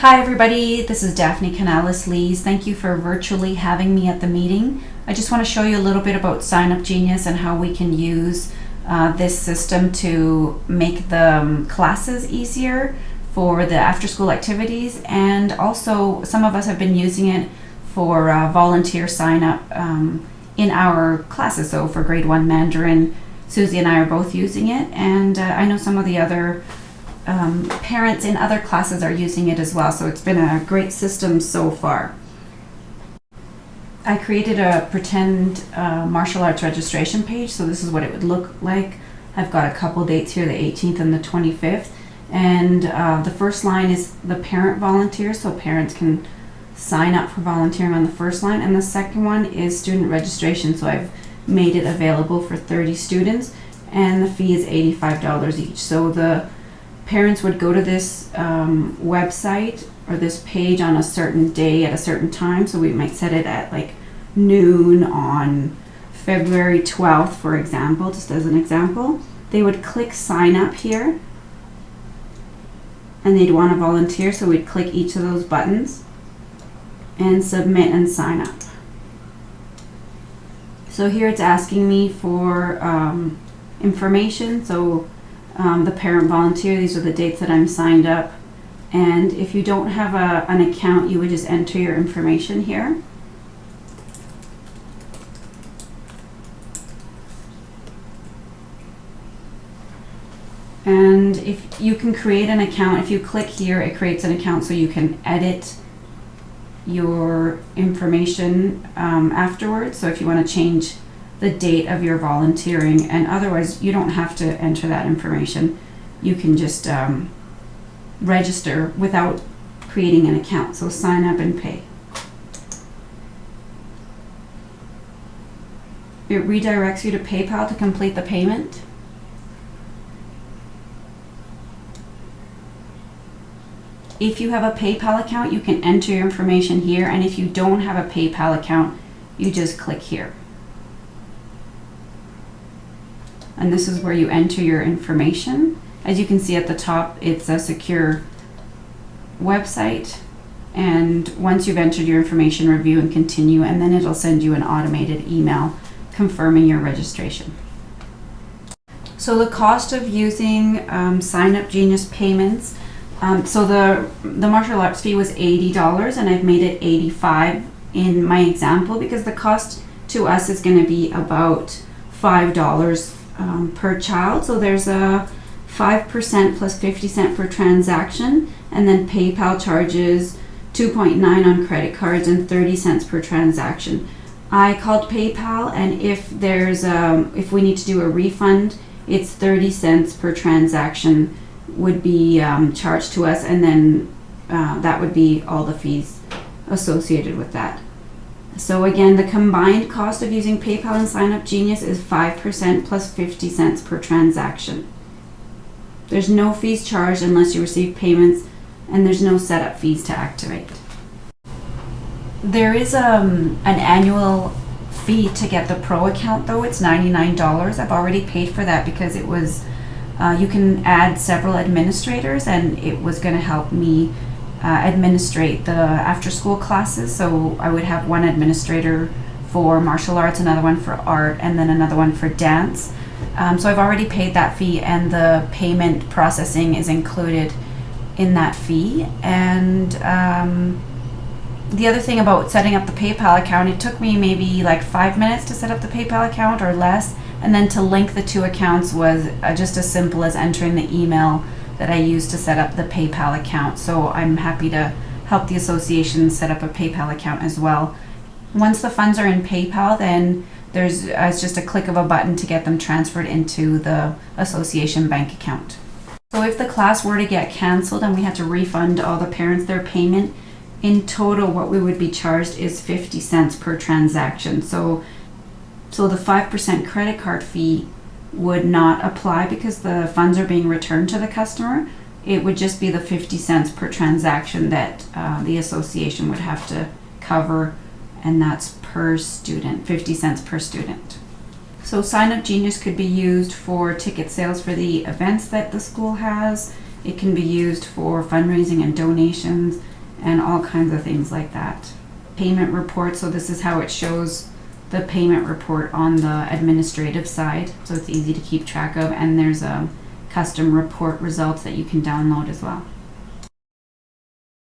Hi everybody, this is Daphne Canales-Lees. Thank you for virtually having me at the meeting. I just want to show you a little bit about SignUpGenius and how we can use this system to make the classes easier for the after-school activities, and also some of us have been using it for volunteer sign-up in our classes. So for grade 1 Mandarin, Susie and I are both using it, and I know some of the other parents in other classes are using it as well, so it's been a great system so far. I created a pretend martial arts registration page, so this is what it would look like. I've got a couple dates here, the 18th and the 25th, and the first line is the parent volunteer, so parents can sign up for volunteering on the first line, and the second one is student registration, so I've made it available for 30 students, and the fee is $85 each. So the parents would go to this website or this page on a certain day at a certain time. So we might set it at like noon on February 12th, for example, just as an example. They would click sign up here and they'd want to volunteer. So we'd click each of those buttons and submit and sign up. So here it's asking me for information. So the parent volunteer, these are the dates that I'm signed up, and if you don't have an account, you would just enter your information here. And if you can create an account, if you click here, it creates an account so you can edit your information afterwards. So if you want to change the date of your volunteering, and otherwise you don't have to enter that information. You can just register without creating an account. So sign up and pay. It redirects you to PayPal to complete the payment. If you have a PayPal account, you can enter your information here, and if you don't have a PayPal account, you just click here. And this is where you enter your information. As you can see at the top, it's a secure website, and once you've entered your information, review and continue, and then it'll send you an automated email confirming your registration. So the cost of using SignUpGenius payments, so the martial arts fee was $80, and I've made it $85 in my example because the cost to us is going to be about $5 per child. So there's a 5% plus 50 cents per transaction, and then PayPal charges 2.9 on credit cards and 30 cents per transaction. I called PayPal, and if we need to do a refund, it's 30 cents per transaction would be charged to us, and then that would be all the fees associated with that. So again, the combined cost of using PayPal and SignUpGenius is 5% plus 50 cents per transaction. There's no fees charged unless you receive payments, and there's no setup fees to activate. There is an annual fee to get the Pro account, though. It's $99. I've already paid for that because it was you can add several administrators, and it was going to help me administrate the after-school classes. So I would have one administrator for martial arts, another one for art, and then another one for dance. So I've already paid that fee, and the payment processing is included in that fee. And the other thing about setting up the PayPal account, it took me maybe like 5 minutes to set up the PayPal account or less, and then to link the two accounts was just as simple as entering the email that I used to set up the PayPal account. So I'm happy to help the association set up a PayPal account as well. Once the funds are in PayPal, then it's just a click of a button to get them transferred into the association bank account. So if the class were to get canceled and we had to refund all the parents their payment, in total what we would be charged is 50 cents per transaction. So the 5% credit card fee would not apply because the funds are being returned to the customer. It would just be the 50 cents per transaction that the association would have to cover, and that's per student, 50 cents per student. So SignUpGenius could be used for ticket sales for the events that the school has. It can be used for fundraising and donations and all kinds of things like that. Payment report, so this is how it shows the payment report on the administrative side, so it's easy to keep track of, and there's a custom report results that you can download as well.